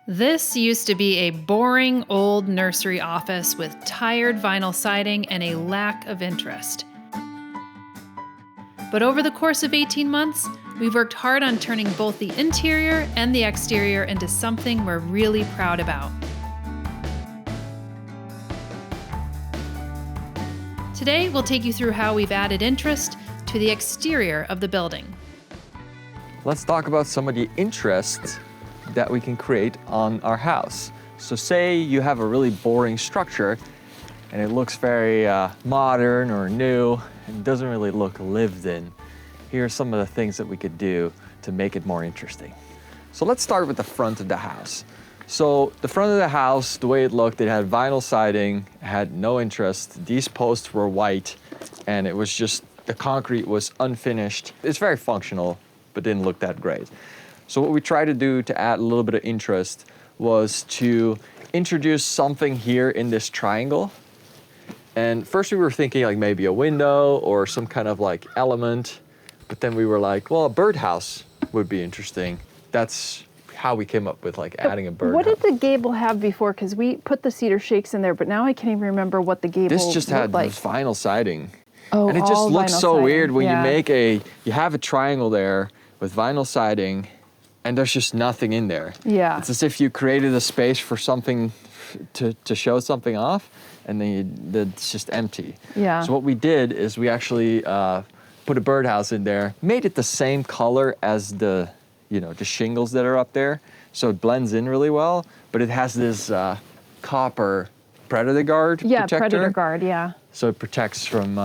This used to be a boring old nursery office with tired vinyl siding and a lack of interest. But over the course of 18 months, we've worked hard on turning both the interior and the exterior into something we're really proud about. Today, we'll take you through how we've added interest to the exterior of the building. Let's talk about some of the interests that we can create on our house. So say you have a really boring structure and it looks very modern or new and doesn't really look lived in. Here are some of the things that we could do to make it more interesting. So let's start with the front of the house. So the front of the house, the way it looked, it had vinyl siding, it had no interest. These posts were white and it was just, the concrete was unfinished. It's very functional, but didn't look that great. So what we tried to do to add a little bit of interest was to introduce something here in this triangle. And first we were thinking like maybe a window or some kind of like element, but then we were like, well, a birdhouse would be interesting. That's how we came up with like adding a birdhouse. What did the gable have before? Because we put the cedar shakes in there, but now I can't even remember what the gable This just had like. vinyl siding. Oh, and it just looks so siding. weird when Yeah. you have a triangle there with vinyl siding and there's just nothing in there. Yeah. It's as if you created a space for something to show something off, and then it's just empty. Yeah. So what we did is we actually put a birdhouse in there, made it the same color as the shingles that are up there, so it blends in really well. But it has this copper predator guard protector. Predator guard. Yeah. So it protects from,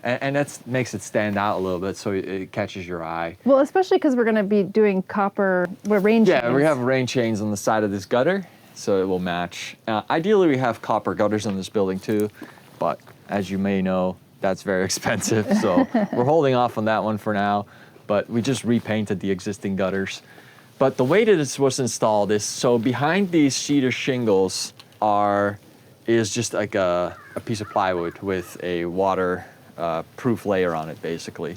and that makes it stand out a little bit, so it catches your eye. Well, especially because we're going to be doing copper rain chains. Yeah, we have rain chains on the side of this gutter, so it will match. Ideally, we have copper gutters in this building too, but as you may know, that's very expensive, so we're holding off on that one for now, but we just repainted the existing gutters. But the way that this was installed is, so behind these cedar shingles is just like a piece of plywood with a water proof layer on it, basically.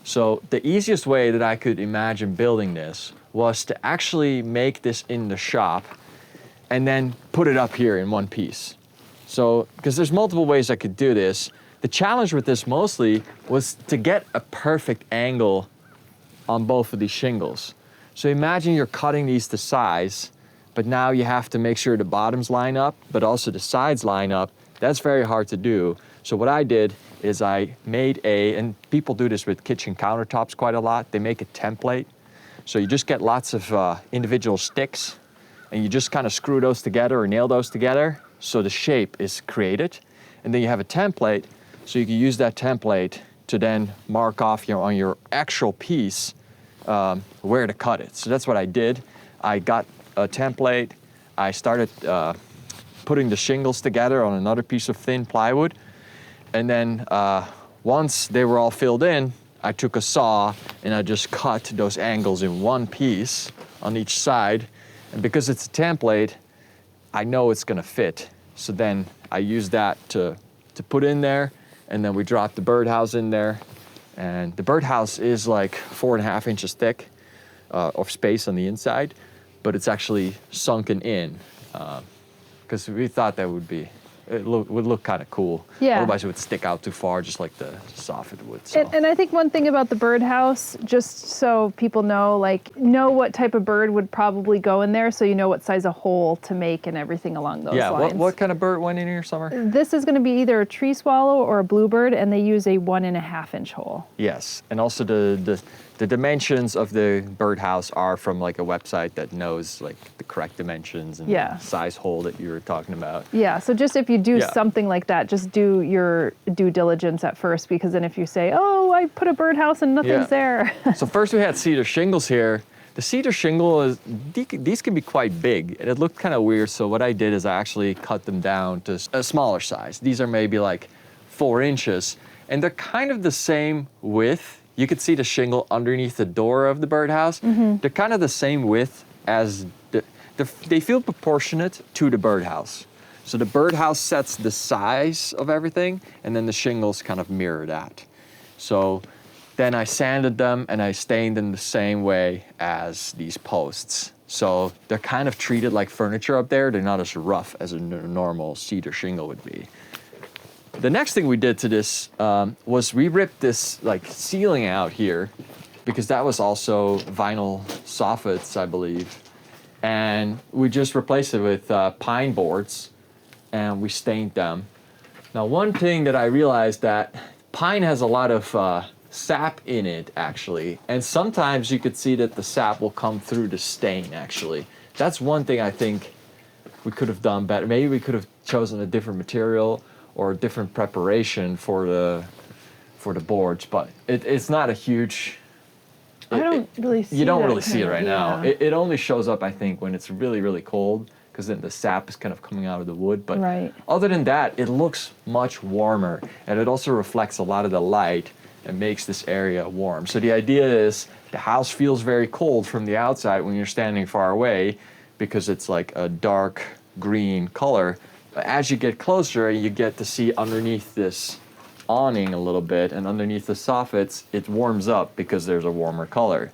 So the easiest way that I could imagine building this was to actually make this in the shop and then put it up here in one piece. So, because there's multiple ways I could do this. The challenge with this mostly was to get a perfect angle on both of these shingles. So imagine you're cutting these to size, but now you have to make sure the bottoms line up, but also the sides line up. That's very hard to do. So what I did is I made and people do this with kitchen countertops quite a lot, they make a template. So you just get lots of individual sticks and you just kind of screw those together or nail those together so the shape is created. And then you have a template, so you can use that template to then mark off on your actual piece where to cut it. So that's what I did. I got a template. I started putting the shingles together on another piece of thin plywood. And then once they were all filled in, I took a saw and I just cut those angles in one piece on each side. And because it's a template, I know it's gonna fit. So then I use that to put in there, and then we drop the birdhouse in there. And the birdhouse is like 4.5 inches thick of space on the inside, but it's actually sunken in because we thought that would look kind of cool. Yeah. Otherwise it would stick out too far, just like the soffit would. So. And I think one thing about the birdhouse, just so people know what type of bird would probably go in there, so you know what size of hole to make and everything along those lines. Yeah, what kind of bird went in here, Summer? This is going to be either a tree swallow or a bluebird, and they use a 1.5 inch hole. Yes, and also the dimensions of the birdhouse are from like a website that knows like the correct dimensions and size hole that you were talking about. Yeah, so just if you do something like that, just do your due diligence at first, because then if you say, oh, I put a birdhouse and nothing's there. So first we had cedar shingles here. The cedar shingle, these can be quite big, and it looked kind of weird, so what I did is I actually cut them down to a smaller size. These are maybe like 4 inches, and they're kind of the same width. You could see the shingle underneath the door of the birdhouse. Mm-hmm. They're kind of the same width as they feel proportionate to the birdhouse. So the birdhouse sets the size of everything, and then the shingles kind of mirror that. So then I sanded them and I stained them the same way as these posts. So they're kind of treated like furniture up there. They're not as rough as a normal cedar shingle would be. The next thing we did to this was we ripped this like ceiling out here because that was also vinyl soffits, I believe. And we just replaced it with pine boards and we stained them. Now, one thing that I realized that pine has a lot of sap in it, actually. And sometimes you could see that the sap will come through the stain, actually. That's one thing I think we could have done better. Maybe we could have chosen a different material or a different preparation for the boards, but it's not a huge... I don't really see it. You don't really see it right yeah. now. It only shows up, I think, when it's really, really cold, because then the sap is kind of coming out of the wood. But Right. other than that, it looks much warmer, and it also reflects a lot of the light and makes this area warm. So the idea is the house feels very cold from the outside when you're standing far away, because it's like a dark green color. But as you get closer, you get to see underneath this awning a little bit, and underneath the soffits, it warms up because there's a warmer color.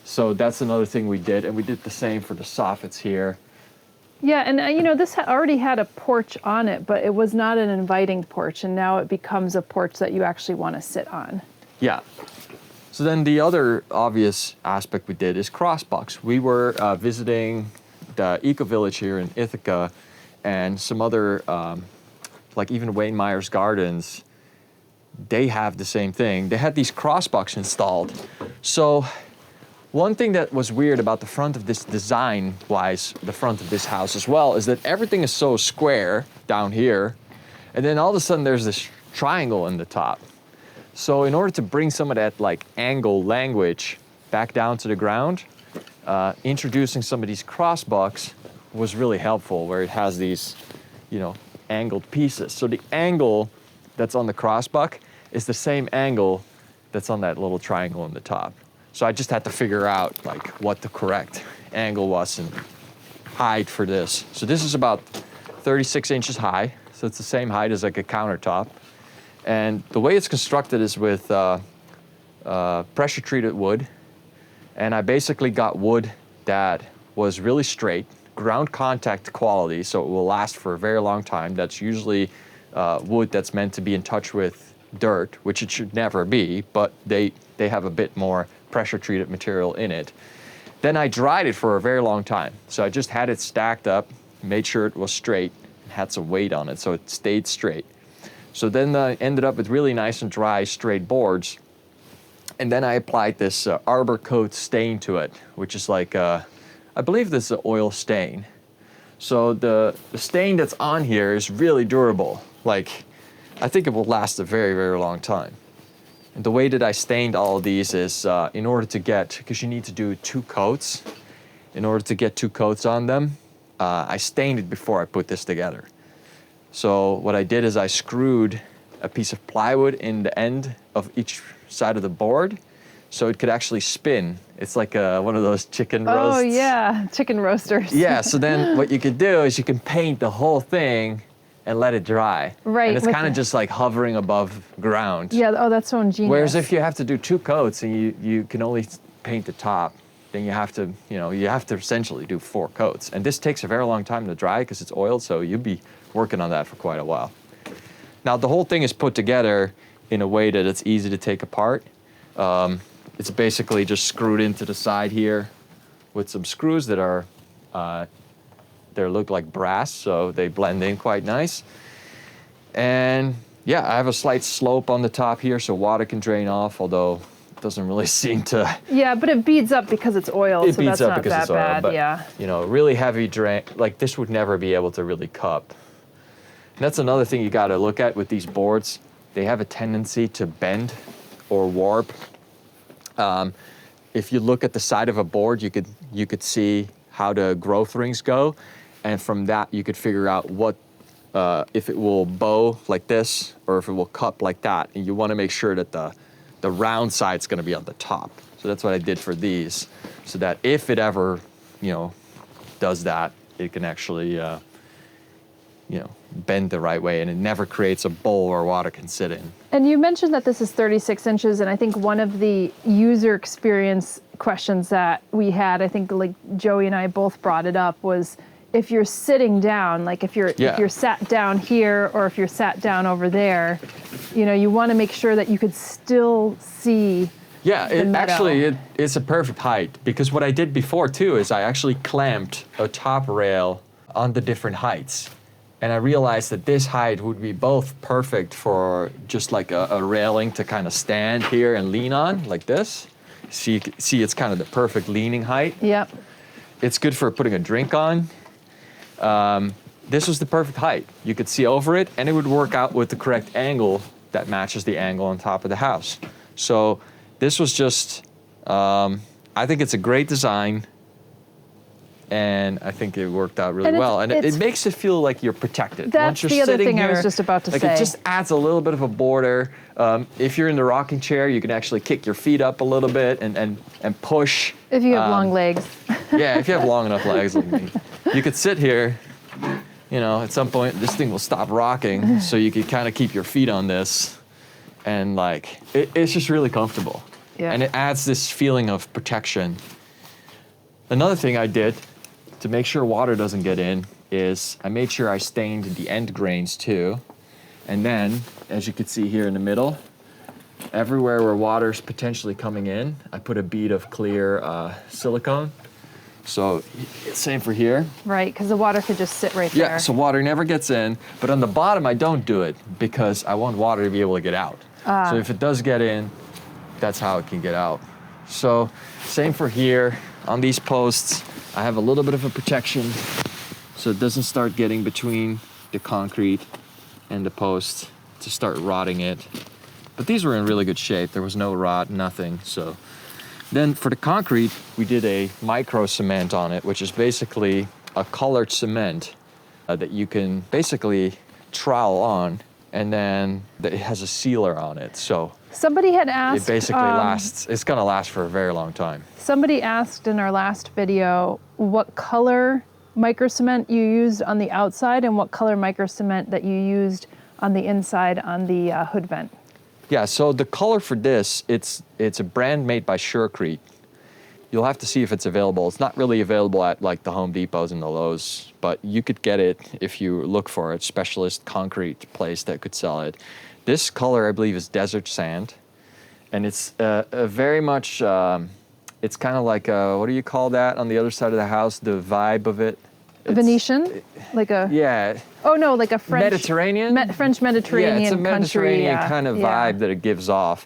So that's another thing we did, and we did the same for the soffits here. Yeah, and this already had a porch on it, but it was not an inviting porch, and now it becomes a porch that you actually want to sit on. Yeah. So then the other obvious aspect we did is crossbucks. We were visiting the Eco Village here in Ithaca, and some other, like even Wayne Myers Gardens, they have the same thing. They had these crossbucks installed. So one thing that was weird about the front of this design-wise, the front of this house as well, is that everything is so square down here, and then all of a sudden there's this triangle in the top. So in order to bring some of that like angle language back down to the ground, introducing some of these crossbucks was really helpful, where it has these, angled pieces. So the angle that's on the crossbuck is the same angle that's on that little triangle in the top. So I just had to figure out like what the correct angle was and height for this. So this is about 36 inches high. So it's the same height as like a countertop. And the way it's constructed is with pressure treated wood. And I basically got wood that was really straight, ground contact quality, so it will last for a very long time. That's usually wood that's meant to be in touch with dirt, which it should never be, but they have a bit more pressure treated material in it. Then I dried it for a very long time. So I just had it stacked up, made sure it was straight, and had some weight on it so it stayed straight. So then I ended up with really nice and dry straight boards. And then I applied this Arbor Coat stain to it, which is like, I believe this is an oil stain. So the stain that's on here is really durable. Like, I think it will last a very, very long time. And the way that I stained all of these is in order to get, because you need to do 2 coats. In order to get 2 coats on them, I stained it before I put this together. So what I did is I screwed a piece of plywood in the end of each side of the board so it could actually spin. It's like one of those chicken roasts. Oh yeah, chicken roasters. Yeah, so then what you could do is you can paint the whole thing and let it dry. Right. And it's kind of just like hovering above ground. Yeah, oh, that's so ingenious. Whereas if you have to do 2 coats and you can only paint the top, then you have to essentially do 4 coats. And this takes a very long time to dry because it's oiled, so you'll be working on that for quite a while. Now the whole thing is put together in a way that it's easy to take apart. It's basically just screwed into the side here with some screws that are, they look like brass, so they blend in quite nice. And yeah, I have a slight slope on the top here so water can drain off, although it doesn't really seem to. Yeah, but it beads up because it's oil, so that's not that bad, but, yeah. Really heavy drain, like this would never be able to really cup. And that's another thing you gotta look at with these boards. They have a tendency to bend or warp. If you look at the side of a board, you could see how the growth rings go, and from that you could figure out what if it will bow like this or if it will cup like that. And you want to make sure that the round side's going to be on the top. So that's what I did for these, so that if it ever does that, it can actually bend the right way, and it never creates a bowl where water can sit in. And you mentioned that this is 36 inches, and I think one of the user experience questions that we had, I think like Joey and I both brought it up, was if you're sitting down, like if you're sat down here or if you're sat down over there, you want to make sure that you could still see. Yeah, it's a perfect height, because what I did before too is I actually clamped a top rail on the different heights. And I realized that this height would be both perfect for just like a railing to kind of stand here and lean on, like this. See, it's kind of the perfect leaning height. Yep. It's good for putting a drink on. This was the perfect height. You could see over it, and it would work out with the correct angle that matches the angle on top of the house. So this was just, I think it's a great design. And I think it worked out really well. And it makes it feel like you're protected. That's Once you're the other sitting thing here, I was just about to say. It just adds a little bit of a border. If you're in the rocking chair, you can actually kick your feet up a little bit and push. If you have long legs. Yeah, if you have long enough legs like me. You could sit here, at some point this thing will stop rocking, so you could kind of keep your feet on this. And it's just really comfortable. Yeah. And it adds this feeling of protection. Another thing I did to make sure water doesn't get in is I made sure I stained the end grains too. And then, as you can see here in the middle, everywhere where water's potentially coming in, I put a bead of clear silicone. So same for here. Right, because the water could just sit right there. Yeah, so water never gets in. But on the bottom, I don't do it because I want water to be able to get out. So if it does get in, that's how it can get out. So same for here. On these posts, I have a little bit of a protection so it doesn't start getting between the concrete and the post to start rotting it. But these were in really good shape. There was no rot, nothing. So then for the concrete, we did a micro cement on it, which is basically a colored cement that you can basically trowel on, and then it has a sealer on it. So somebody had asked. It basically lasts. It's going to last for a very long time. Somebody asked in our last video what color micro cement you used on the outside and what color micro cement that you used on the inside on the hood vent. Yeah, so the color for this, it's a brand made by Surecrete. You'll have to see if it's available. It's not really available at like the Home Depots and the Lowe's, but you could get it if you look for it. Specialist concrete place that could sell it. This color, I believe, is desert sand, and it's a very much. It's kind of like what do you call that on the other side of the house? The vibe of it. Venetian, like a. Yeah. Oh no, like a French. Mediterranean. French Mediterranean. Yeah, it's a Mediterranean country, kind of vibe that it gives off.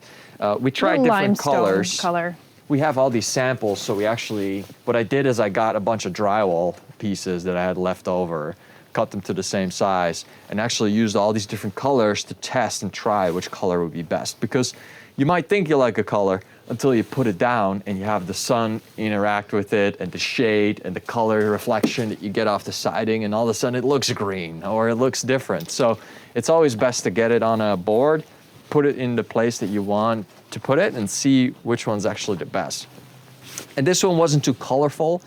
We tried little different limestone colors. Color. We have all these samples, so what I did is I got a bunch of drywall pieces that I had left over, cut them to the same size, and actually used all these different colors to test and try which color would be best. Because you might think you like a color until you put it down and you have the sun interact with it and the shade and the color reflection that you get off the siding, and all of a sudden it looks green or it looks different. So it's always best to get it on a board, put it in the place that you want to put it, and see which one's actually the best. And this one wasn't too colorful.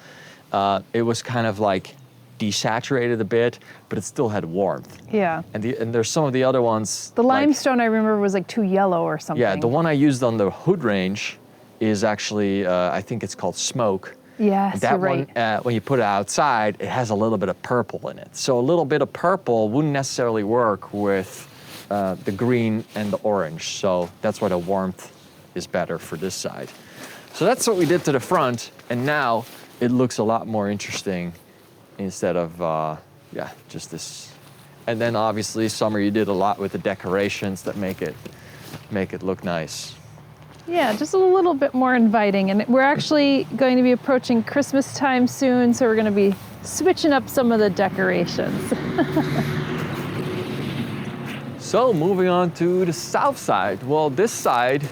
It was kind of like desaturated a bit, but it still had warmth. Yeah. And there's some of the other ones. The limestone I remember was like too yellow or something. Yeah, the one I used on the hood range is actually, I think it's called Smoke. Yes, that you're right. One, when you put it outside, it has a little bit of purple in it. So a little bit of purple wouldn't necessarily work with the green and the orange. So that's why the warmth is better for this side. So that's what we did to the front, and now it looks a lot more interesting instead of, just this. And then obviously, Summer, you did a lot with the decorations that make it look nice. Yeah, just a little bit more inviting. And we're actually going to be approaching Christmas time soon, so we're going to be switching up some of the decorations. So moving on to the south side. Well, this side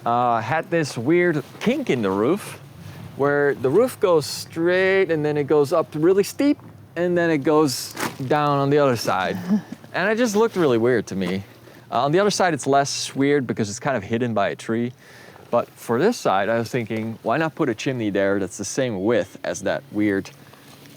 had this weird kink in the roof where the roof goes straight and then it goes up really steep and then it goes down on the other side. And it just looked really weird to me. On the other side, it's less weird because it's kind of hidden by a tree. But for this side, I was thinking, why not put a chimney there that's the same width as that weird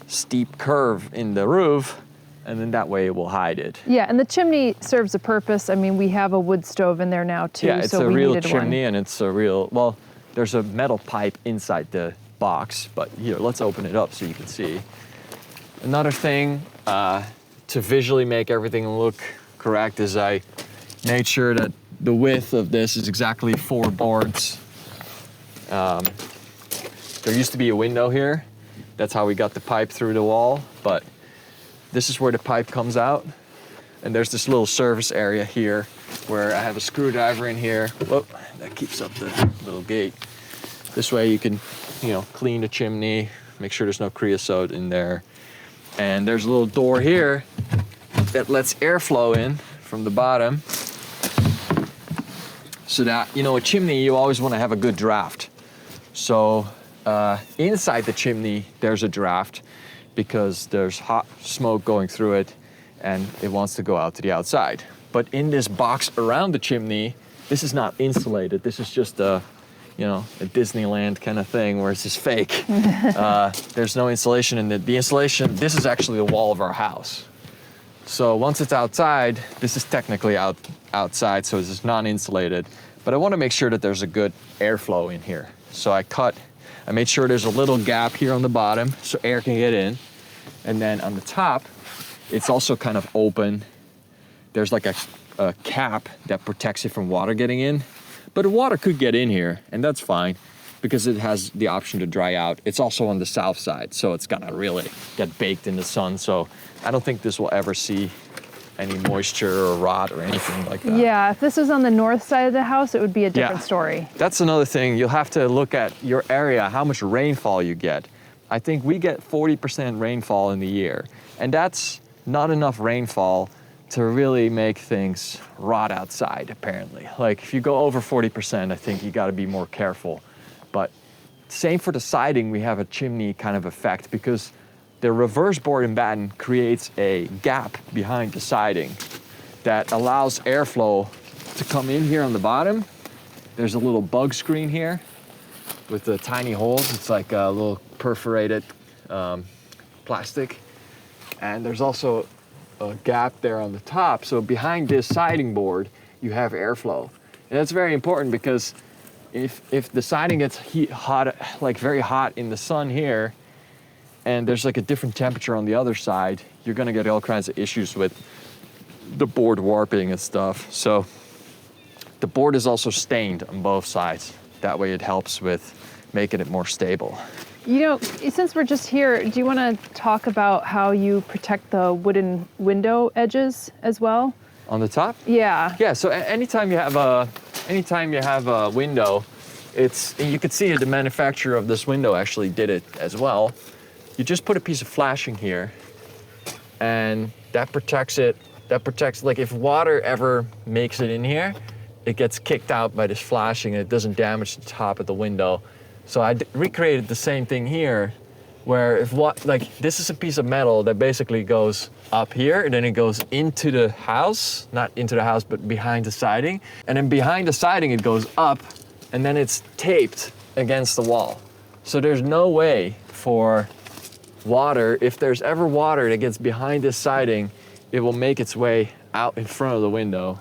steep curve in the roof? and then that way it will hide it. Yeah, and the chimney serves a purpose. I mean, we have a wood stove in there now too, Yeah, it's so a we real needed chimney, one. and it's a real, well, there's a metal pipe inside the box, but here, let's open it up so you can see. Another thing to visually make everything look correct is I made sure that the width of this is exactly 4 boards. There used to be a window here. That's how we got the pipe through the wall, but this is where the pipe comes out. And there's this little service area here where I have a screwdriver in here. Whoop, that keeps up the little gate. This way you can, you know, clean the chimney, make sure there's no creosote in there. And there's a little door here that lets airflow in from the bottom. So that, you know, a chimney, you always want to have a good draft. So inside the chimney, there's a draft because there's hot smoke going through it and it wants to go out to the outside. But in this box around the chimney, this is not insulated. This is just a, you know, a Disneyland kind of thing where it's just fake. There's no insulation in it. The insulation, this is actually the wall of our house. So once it's outside, this is technically outside, so it's non-insulated. But I want to make sure that there's a good airflow in here. So I made sure there's a little gap here on the bottom so air can get in. And then on the top, it's also kind of open. There's like a cap that protects it from water getting in. But the water could get in here, and that's fine because it has the option to dry out. It's also on the south side, so it's gonna really get baked in the sun. So I don't think this will ever see any moisture or rot or anything like that. Yeah, if this was on the north side of the house, it would be a different story. That's another thing. You'll have to look at your area, how much rainfall you get. I think we get 40% rainfall in the year, and that's not enough rainfall to really make things rot outside, apparently. Like if you go over 40%, I think you gotta be more careful. But same for the siding, we have a chimney kind of effect because the reverse board and batten creates a gap behind the siding that allows airflow to come in here on the bottom. There's a little bug screen here with the tiny holes. It's like a little perforated plastic. And there's also a gap there on the top. So behind this siding board, you have airflow. And that's very important because if the siding gets hot, like very hot in the sun here, and there's like a different temperature on the other side, you're gonna get all kinds of issues with the board warping and stuff. So the board is also stained on both sides. That way it helps with making it more stable. You know, since we're just here, do you want to talk about how you protect the wooden window edges as well? On the top? Yeah. Yeah, so anytime you have a window, you can see the manufacturer of this window actually did it as well. You just put a piece of flashing here and that protects it. That protects, like if water ever makes it in here, it gets kicked out by this flashing and it doesn't damage the top of the window. So I recreated the same thing here, where this is a piece of metal that basically goes up here, and then it goes into the house, not into the house, but behind the siding. And then behind the siding, it goes up, and then it's taped against the wall. So there's no way for water, if there's ever water that gets behind this siding, it will make its way out in front of the window.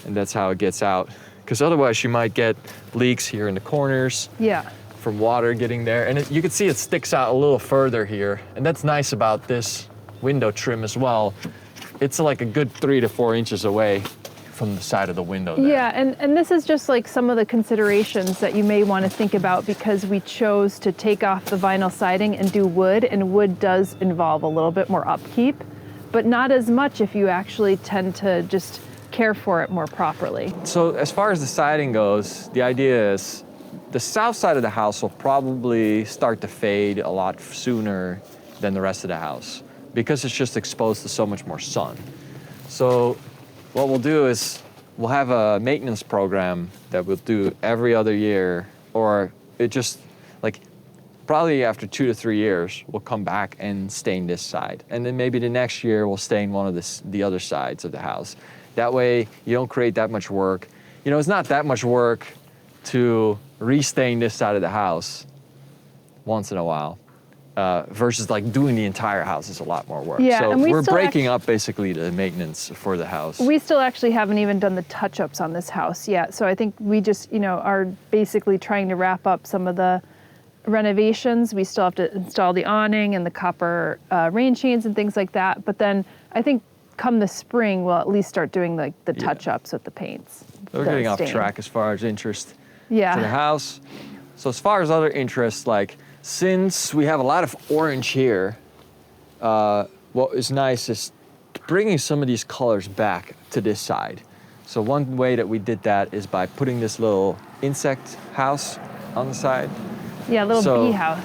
And that's how it gets out. Because otherwise you might get leaks here in the corners. Yeah. From water getting there. And you can see it sticks out a little further here. And that's nice about this window trim as well. It's like a good 3 to 4 inches away from the side of the window there. Yeah, and this is just like some of the considerations that you may want to think about because we chose to take off the vinyl siding and do wood, and wood does involve a little bit more upkeep, but not as much if you actually tend to just care for it more properly. So as far as the siding goes, the idea is the south side of the house will probably start to fade a lot sooner than the rest of the house because it's just exposed to so much more sun. So what we'll do is we'll have a maintenance program that we'll do every other year, or it just like probably after 2 to 3 years, we'll come back and stain this side. And then maybe the next year we'll stain one of the other sides of the house. That way you don't create that much work. You know, it's not that much work to restain this side of the house once in a while. versus like doing the entire house is a lot more work. Yeah, so and we're breaking up basically the maintenance for the house. We still actually haven't even done the touch-ups on this house yet. So I think we just, are basically trying to wrap up some of the renovations. We still have to install the awning and the copper rain chains and things like that. But then I think come the spring, we'll at least start doing like the touch-ups with the paints. We're getting off track as far as interest to the house. So as far as other interests, like since we have a lot of orange here, what is nice is bringing some of these colors back to this side. So one way that we did that is by putting this little insect house on the side. Yeah, a little bee house.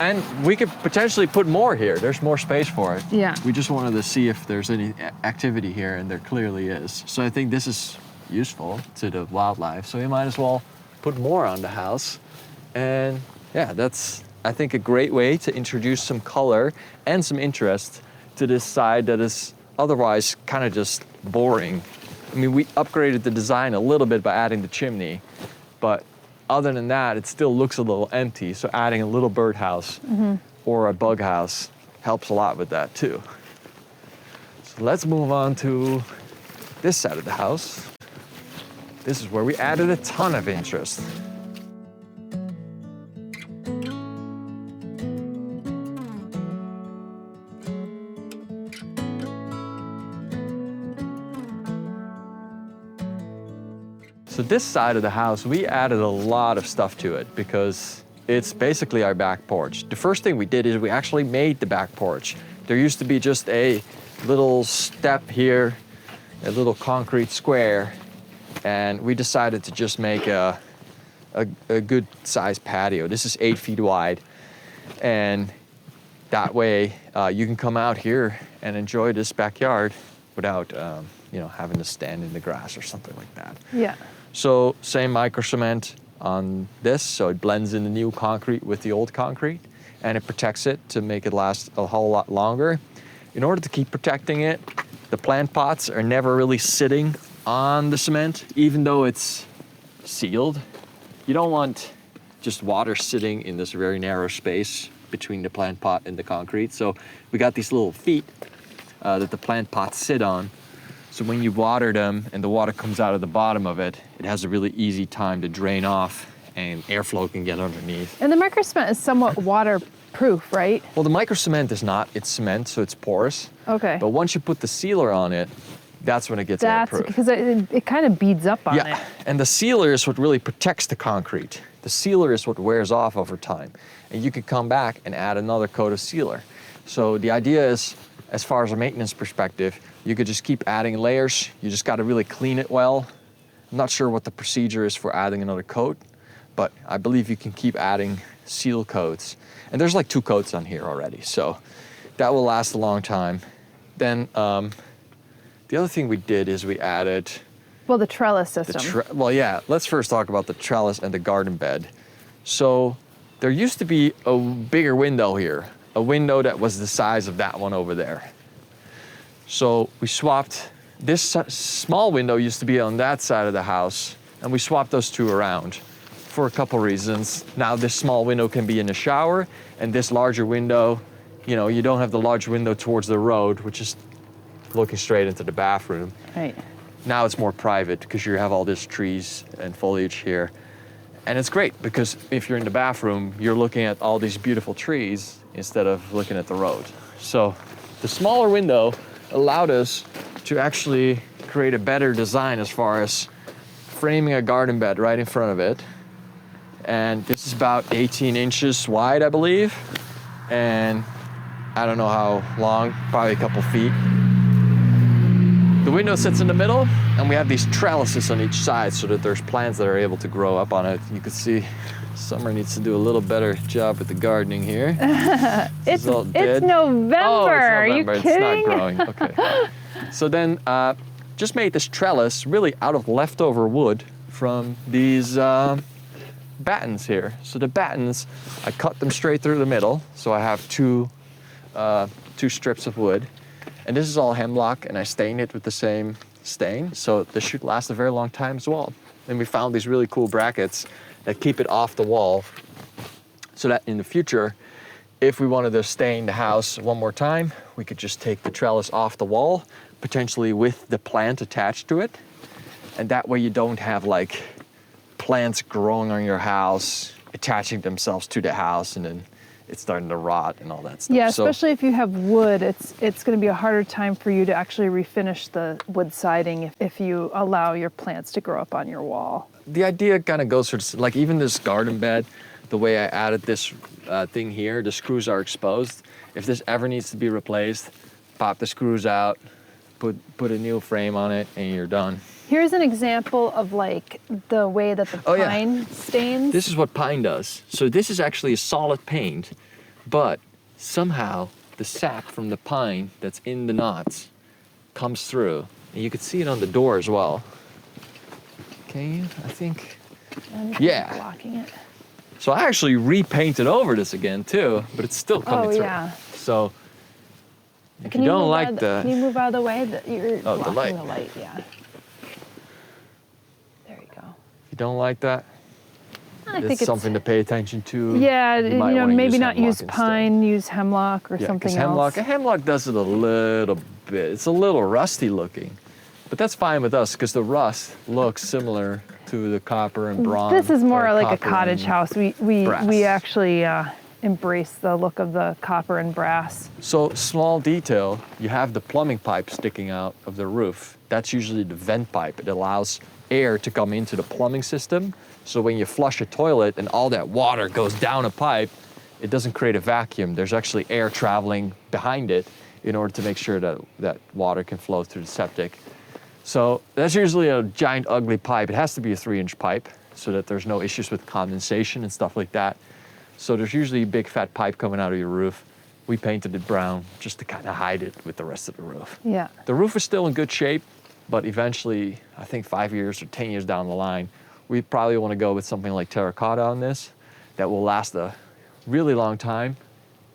And we could potentially put more here. There's more space for it. Yeah. We just wanted to see if there's any activity here, and there clearly is. So I think this is useful to the wildlife. So we might as well put more on the house. And yeah, that's, I think, a great way to introduce some color and some interest to this side that is otherwise kind of just boring. I mean, we upgraded the design a little bit by adding the chimney, but other than that, it still looks a little empty. So adding a little birdhouse or a bug house helps a lot with that too. So let's move on to this side of the house. This is where we added a ton of interest. So this side of the house, we added a lot of stuff to it because it's basically our back porch. The first thing we did is we actually made the back porch. There used to be just a little step here, a little concrete square, and we decided to just make a good sized patio. This is 8 feet wide, and that way you can come out here and enjoy this backyard without having to stand in the grass or something like that. Yeah. So same micro cement on this, so it blends in the new concrete with the old concrete, and it protects it to make it last a whole lot longer. In order to keep protecting it, the plant pots are never really sitting on the cement, even though it's sealed. You don't want just water sitting in this very narrow space between the plant pot and the concrete. So we got these little feet that the plant pots sit on. So when you water them and the water comes out of the bottom of it, it has a really easy time to drain off and airflow can get underneath. And the micro cement is somewhat waterproof, right? Well, the micro cement is not. It's cement, so it's porous. Okay. But once you put the sealer on it, that's when it gets airproof. Because it kind of beads up on it. Yeah, and the sealer is what really protects the concrete. The sealer is what wears off over time. And you could come back and add another coat of sealer. So the idea is, as far as a maintenance perspective, you could just keep adding layers. You just got to really clean it well. I'm not sure what the procedure is for adding another coat, but I believe you can keep adding seal coats. And there's like 2 coats on here already, so that will last a long time. Then the other thing we did is we added... Well, the trellis system. Let's first talk about the trellis and the garden bed. So there used to be a bigger window here, a window that was the size of that one over there. So we swapped, this small window used to be on that side of the house, and we swapped those 2 around for a couple reasons. Now this small window can be in the shower, and this larger window, you don't have the large window towards the road, which is looking straight into the bathroom. Right. Now it's more private because you have all these trees and foliage here. And it's great because if you're in the bathroom, you're looking at all these beautiful trees instead of looking at the road. So the smaller window allowed us to actually create a better design as far as framing a garden bed right in front of it. And this is about 18 inches wide, I believe. And I don't know how long, probably a couple feet. The window sits in the middle, and we have these trellises on each side so that there's plants that are able to grow up on it. You can see Summer needs to do a little better job with the gardening here. It's November. Oh, it's Are you November. kidding? It's not growing. Okay. So then just made this trellis really out of leftover wood from these battens here. So the battens, I cut them straight through the middle. So I have two strips of wood. And this is all hemlock, and I stained it with the same stain. So this should last a very long time as well. And we found these really cool brackets that keep it off the wall so that in the future, if we wanted to stay in the house one more time, we could just take the trellis off the wall, potentially with the plant attached to it. And that way you don't have like plants growing on your house, attaching themselves to the house, and then it's starting to rot and all that stuff. Yeah, especially if you have wood, it's going to be a harder time for you to actually refinish the wood siding if you allow your plants to grow up on your wall. The idea kind of goes for, like, even this garden bed, the way I added this thing here, the screws are exposed. If this ever needs to be replaced, pop the screws out, put a new frame on it, and you're done. Here's an example of like the way that the pine stains. This is what pine does. So this is actually a solid paint, but somehow the sap from the pine that's in the knots comes through. And you can see it on the door as well. Can you? I think. Yeah. Blocking it. So I actually repainted over this again too, but it's still coming through. Yeah. So if you don't like the... Can you move out of the way? You're Oh, the blocking light. the light, yeah. There you go. If you don't like that, I it's think it's something to pay attention to. Yeah, You might wanna maybe use not hemlock use instead. pine, use hemlock or Yeah, something 'cause else. hemlock does it a little bit. It's a little rusty looking, but that's fine with us because the rust looks similar to the copper and bronze. This is more or like a copper cottage and house. We brass. actually embrace the look of the copper and brass. So small detail, you have the plumbing pipe sticking out of the roof. That's usually the vent pipe. It allows air to come into the plumbing system. So when you flush a toilet and all that water goes down a pipe, it doesn't create a vacuum. There's actually air traveling behind it in order to make sure that that water can flow through the septic. So that's usually a giant ugly pipe. It has to be a 3-inch pipe so that there's no issues with condensation and stuff like that. So there's usually a big fat pipe coming out of your roof. We painted it brown just to kind of hide it with the rest of the roof. Yeah. The roof is still in good shape, but eventually, I think 5 years or 10 years down the line, we probably want to go with something like terracotta on this that will last a really long time,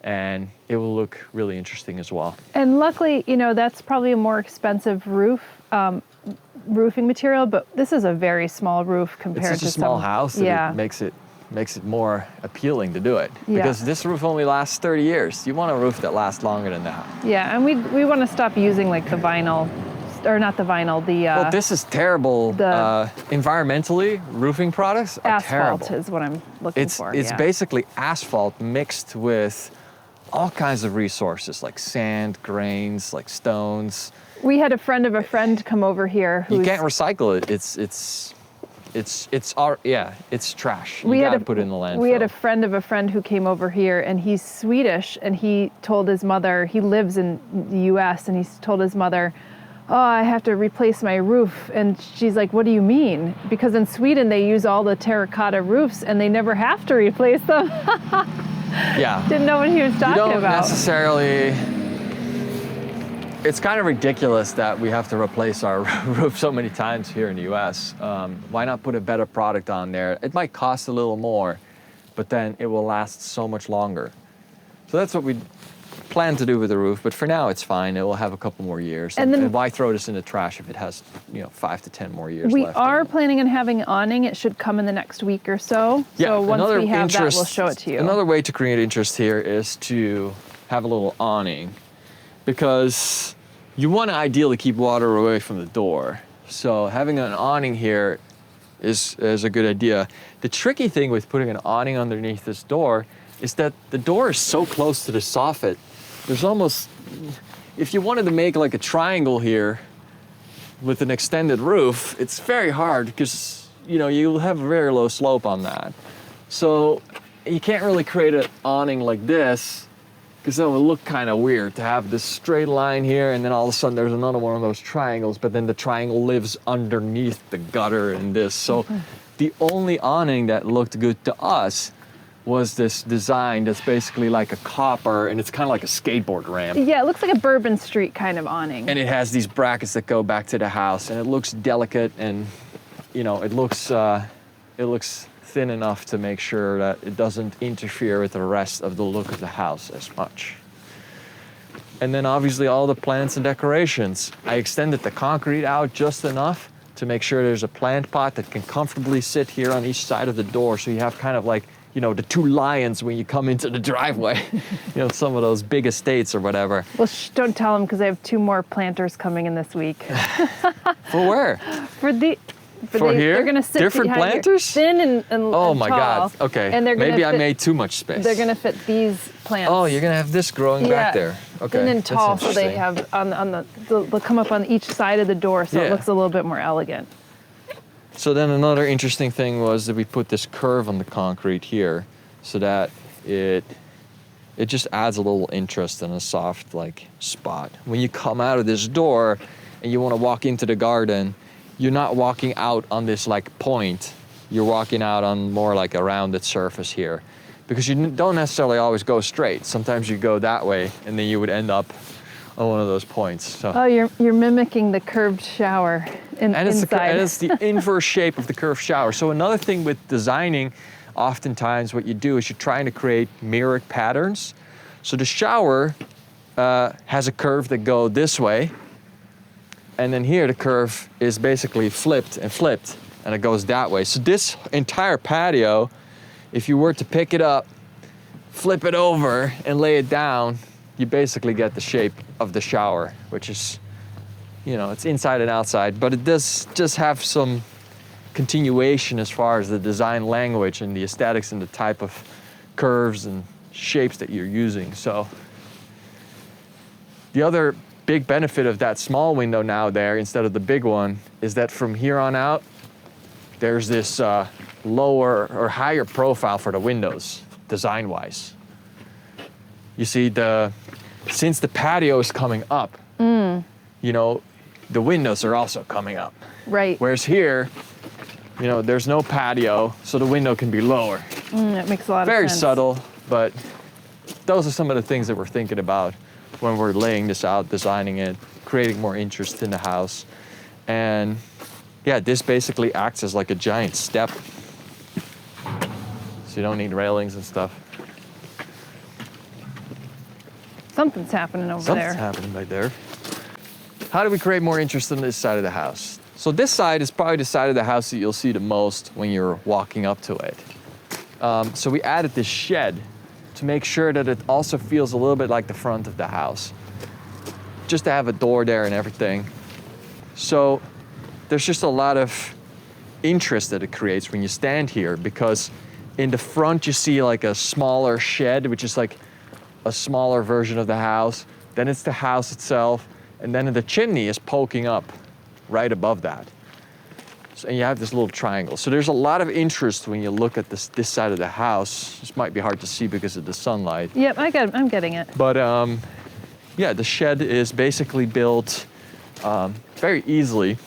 and it will look really interesting as well. And luckily, that's probably a more expensive roofing material, but this is a very small roof compared It's to such a small some, house that yeah. it makes it more appealing to do it. Yeah. Because this roof only lasts 30 years. You want a roof that lasts longer than that. Yeah, and we want to stop using like the vinyl, or not the vinyl, the Well, this is terrible. the- Environmentally, roofing products are asphalt terrible. is what I'm looking for. It's yeah. basically asphalt mixed with all kinds of resources like sand, grains, like stones. We had a friend of a friend come over here You who's can't recycle it. It's trash. You we gotta had put it in the landfill. We had a friend of a friend who came over here, and he's Swedish, and he told his mother, he lives in the US, and he's told his mother, oh, I have to replace my roof. And she's like, what do you mean? Because in Sweden, they use all the terracotta roofs, and they never have to replace them. Yeah. Didn't know what he was You talking don't about. necessarily. It's kind of ridiculous that we have to replace our roof so many times here in the US. Why not put a better product on there? It might cost a little more, but then it will last so much longer. So that's what we plan to do with the roof, but for now it's fine. It will have a couple more years. And then- why throw this in the trash if it has 5 to 10 more years We left? are planning on having an awning. It should come in the next week or so. So once another we have that, we'll interest- show it to you. Another way to create interest here is to have a little awning, because you want to ideally keep water away from the door. So having an awning here is a good idea. The tricky thing with putting an awning underneath this door is that the door is so close to the soffit. There's almost, if you wanted to make like a triangle here with an extended roof, it's very hard because you'll have a very low slope on that. So you can't really create an awning like this, because that would look kind of weird to have this straight line here, and then all of a sudden there's another one of those triangles, but then the triangle lives underneath the gutter and this. So the only awning that looked good to us was this design that's basically like a copper, and it's kind of like a skateboard ramp. Yeah, it looks like a Bourbon Street kind of awning. And it has these brackets that go back to the house, and it looks delicate, and it looks thin enough to make sure that it doesn't interfere with the rest of the look of the house as much. And then obviously all the plants and decorations. I extended the concrete out just enough to make sure there's a plant pot that can comfortably sit here on each side of the door, so you have kind of like you know, the two lions when you come into the driveway, you know, some of those big estates or whatever. Well, don't tell them because I have 2 more planters coming in this week. For where? For here? They're gonna sit different behind planters? thin and Oh my tall, God. Okay. And they're gonna Maybe I fit- made too much space. They're gonna fit these plants. Oh, you're gonna have this growing back there. Okay. Thin and that's tall, so they interesting. have they'll come up on each side of the door, so Yeah. it looks a little bit more elegant. So then another interesting thing was that we put this curve on the concrete here, so that it just adds a little interest and a soft like spot. When you come out of this door and you want to walk into the garden, you're not walking out on this like point. You're walking out on more like a rounded surface here, because you don't necessarily always go straight. Sometimes you go that way, and then you would end up on one of those points. So. Oh, you're mimicking the curved shower inside. It's the inverse shape of the curved shower. So another thing with designing, oftentimes what you do is you're trying to create mirrored patterns. So the shower has a curve that go this way, and then here the curve is basically flipped, and it goes that way. So this entire patio, if you were to pick it up, flip it over, and lay it down, you basically get the shape of the shower, which is, you know, it's inside and outside, but it does just have some continuation as far as the design language and the aesthetics and the type of curves and shapes that you're using. So the other big benefit of that small window now there instead of the big one is that from here on out, there's this lower or higher profile for the windows, design-wise. You see, since the patio is coming up, you know, the windows are also coming up. Right. Whereas here, you know, there's no patio, so the window can be lower. That makes a lot of Very sense. subtle, but those are some of the things that we're thinking about when we're laying this out, designing it, creating more interest in the house. And yeah, this basically acts as like a giant step. So you don't need railings and stuff. Something's happening over Something's there. happening right there. How do we create more interest in this side of the house? So this side is probably the side of the house that you'll see the most when you're walking up to it. So we added this shed to make sure that it also feels a little bit like the front of the house. Just to have a door there and everything. So there's just a lot of interest that it creates when you stand here, because in the front you see like a smaller shed, which is like a smaller version of the house. Then it's the house itself, and then the chimney is poking up right above that. So, and you have this little triangle. So there's a lot of interest when you look at this side of the house. This might be hard to see because of the sunlight. Yep, I'm getting it. But yeah, the shed is basically built very easily.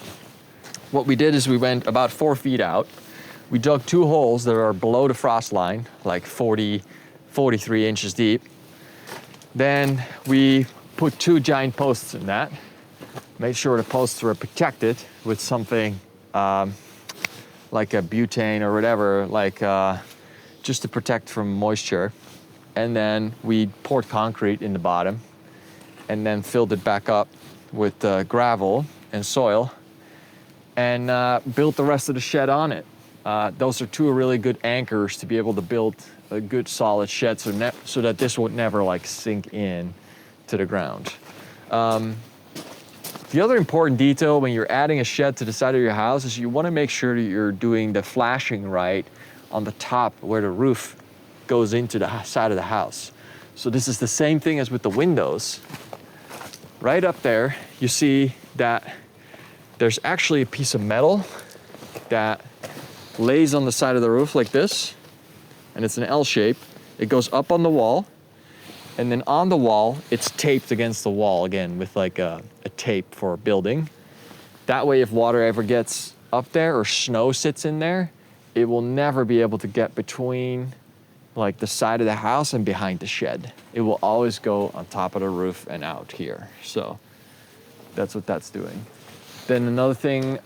What we did is we went about 4 feet out. We dug 2 holes that are below the frost line, like 43 inches deep. Then we put 2 giant posts in that. Made sure the posts were protected with something like a butane or whatever, like just to protect from moisture. And then we poured concrete in the bottom and then filled it back up with gravel and soil and built the rest of the shed on it. Those are 2 really good anchors to be able to build a good solid shed so that this would never like sink in to the ground. The other important detail when you're adding a shed to the side of your house is you want to make sure that you're doing the flashing right on the top where the roof goes into the side of the house. So this is the same thing as with the windows. Right up there, you see that there's actually a piece of metal that lays on the side of the roof like this, and it's an L shape. It goes up on the wall, and then on the wall, it's taped against the wall again with like a tape for building. That way, if water ever gets up there or snow sits in there, it will never be able to get between like the side of the house and behind the shed. It will always go on top of the roof and out here. So that's what that's doing. Then another thing,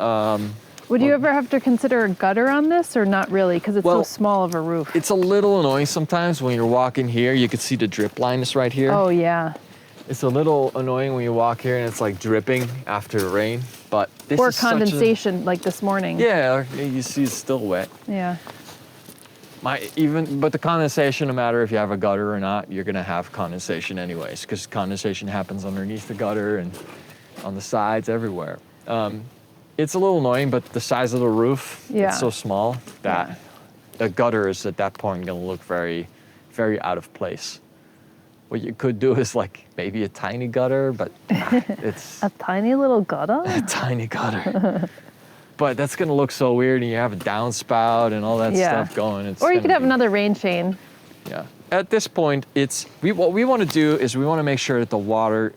Would you ever have to consider a gutter on this, or not really, because it's so small of a roof? it's a little annoying sometimes when you're walking here. You can see the drip line is right here. Oh yeah. It's a little annoying when you walk here and it's like dripping after rain, but this Or is such a- condensation, like this morning. Yeah, you see it's still wet. Yeah. But the condensation, no matter if you have a gutter or not, you're gonna have condensation anyways, because condensation happens underneath the gutter and on the sides, everywhere. It's a little annoying, but the size of the roof, it's so small that a gutter is at that point gonna look very, very out of place. What you could do is like maybe a tiny gutter, but it's A tiny little gutter? a tiny gutter. But that's gonna look so weird, and you have a downspout and all that stuff going. Or you could have another rain chain. Yeah. At this point, what we want to do is we want to make sure that the water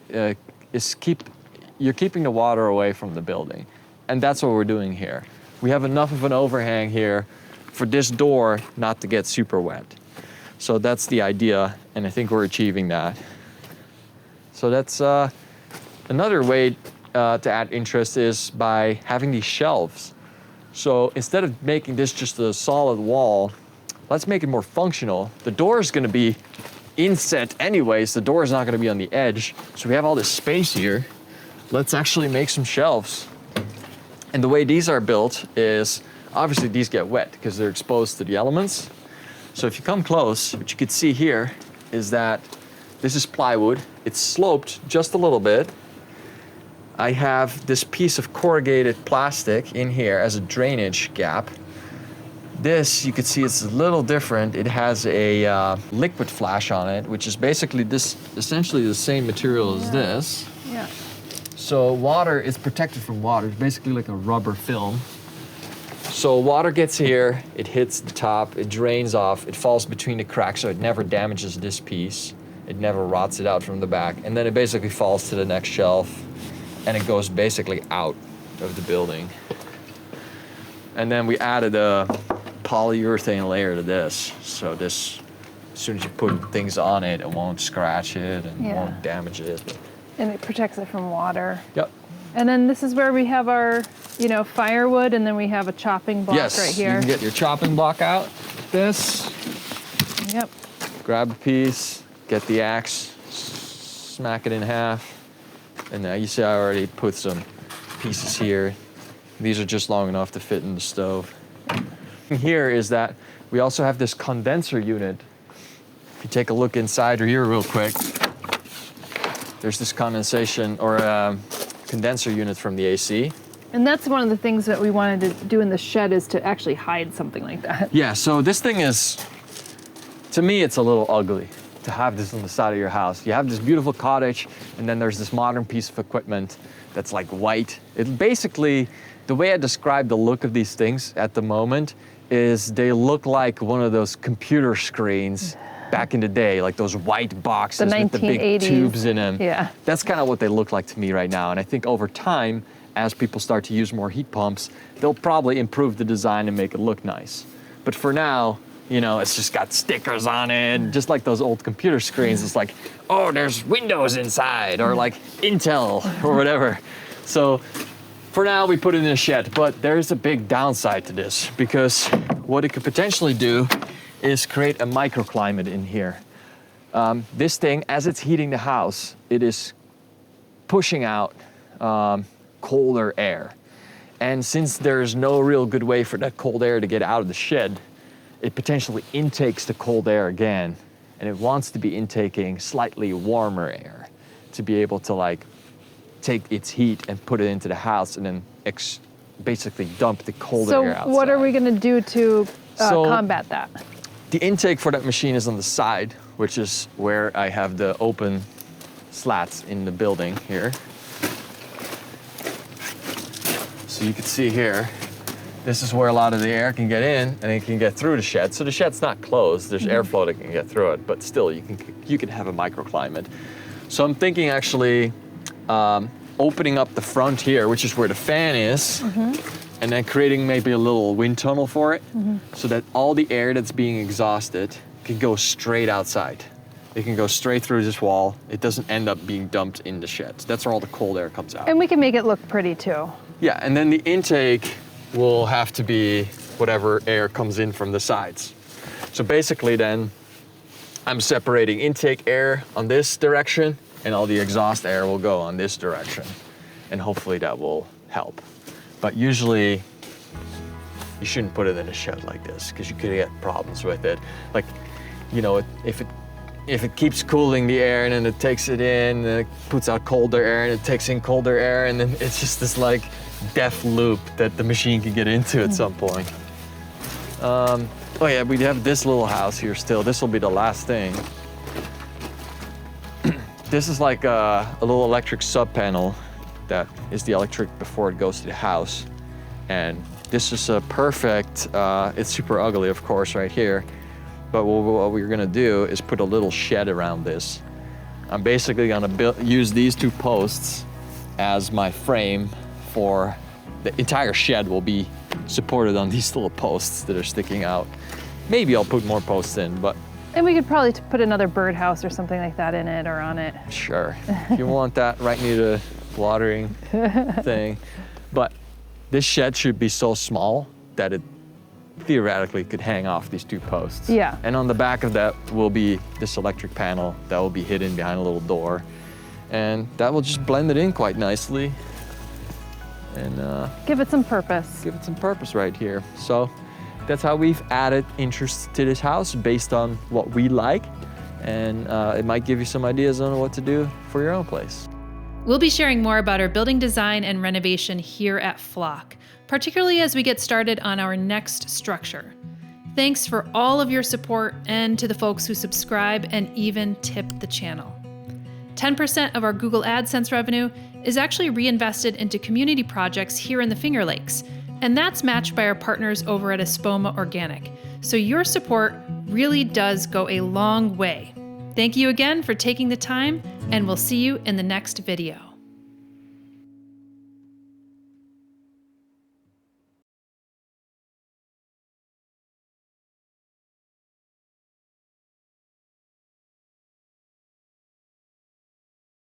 you're keeping the water away from the building, and that's what we're doing here. We have enough of an overhang here for this door not to get super wet. So that's the idea, and I think we're achieving that. So that's another way to add interest is by having these shelves. So instead of making this just a solid wall, let's make it more functional. The door is going to be inset anyways. The door is not going to be on the edge. So we have all this space here. Let's actually make some shelves. And the way these are built is, obviously these get wet because they're exposed to the elements. So if you come close, what you can see here is that this is plywood. It's sloped just a little bit. I have this piece of corrugated plastic in here as a drainage gap. This, you can see it's a little different. It has a liquid flash on it, which is basically essentially the same material as this. Yeah. So water is protected from water. It's basically like a rubber film. So water gets here, it hits the top, it drains off, it falls between the cracks, so it never damages this piece. It never rots it out from the back. And then it basically falls to the next shelf, and it goes basically out of the building. And then we added a polyurethane layer to this. So this, as soon as you put things on it, it won't scratch it and won't damage it. And it protects it from water. Yep. And then this is where we have our, firewood, and then we have a chopping block right here. You can get your chopping block out. This. Yep. Grab a piece, get the axe, smack it in half. And now you see I already put some pieces here. These are just long enough to fit in the stove. Here is that we also have this condenser unit. If you take a look inside here real quick, there's this condensation or condenser unit from the AC. And that's one of the things that we wanted to do in the shed, is to actually hide something like that. Yeah, so this thing is, to me, it's a little ugly to have this on the side of your house. You have this beautiful cottage, and then there's this modern piece of equipment that's like white. It basically, the way I describe the look of these things at the moment is they look like one of those computer screens back in the day, like those white boxes with the big tubes in them. Yeah. That's kind of what they look like to me right now. And I think over time, as people start to use more heat pumps, they'll probably improve the design and make it look nice. But for now, it's just got stickers on it, just like those old computer screens. It's like, oh, there's Windows inside, or like Intel, or whatever. So for now, we put it in a shed, but there's a big downside to this, because what it could potentially do is create a microclimate in here. This thing, as it's heating the house, it is pushing out colder air. And since there's no real good way for that cold air to get out of the shed, it potentially intakes the cold air again, and it wants to be intaking slightly warmer air to be able to take its heat and put it into the house and then basically dump the cold air outside. So what are we gonna do to combat that? The intake for that machine is on the side, which is where I have the open slats in the building here. So you can see here, this is where a lot of the air can get in and it can get through the shed. So the shed's not closed, there's airflow that can get through it, but still you can have a microclimate. So I'm thinking actually opening up the front here, which is where the fan is, and then creating maybe a little wind tunnel for it, so that all the air that's being exhausted can go straight outside. It can go straight through this wall. It doesn't end up being dumped in the shed. That's where all the cold air comes out. And we can make it look pretty too. Yeah, and then the intake will have to be whatever air comes in from the sides. So basically then, I'm separating intake air on this direction, and all the exhaust air will go on this direction. And hopefully that will help. But usually, you shouldn't put it in a shed like this because you could get problems with it. Like, you know, if it keeps cooling the air and then it takes it in, and then it puts out colder air and it takes in colder air, and then it's just this like death loop that the machine can get into at some point. Oh yeah, we have this little house here still. This will be the last thing. This is like a little electric sub panel that is the electric before it goes to the house. And this is a perfect, it's super ugly of course right here, but what we're gonna do is put a little shed around this. I'm basically gonna use these 2 posts as my frame for the entire shed will be supported on these little posts that are sticking out. Maybe I'll put more posts in, but. And we could probably put another birdhouse or something like that in it or on it. Sure, if you want that right near the watering thing. But this shed should be so small that it theoretically could hang off these 2 posts. Yeah. And on the back of that will be this electric panel that will be hidden behind a little door. And that will just blend it in quite nicely. And give it some purpose. Give it some purpose right here. So that's how we've added interest to this house based on what we like. And it might give you some ideas on what to do for your own place. We'll be sharing more about our building design and renovation here at Flock, particularly as we get started on our next structure. Thanks for all of your support and to the folks who subscribe and even tip the channel. 10% of our Google AdSense revenue is actually reinvested into community projects here in the Finger Lakes, and that's matched by our partners over at Espoma Organic. So your support really does go a long way. Thank you again for taking the time, and we'll see you in the next video.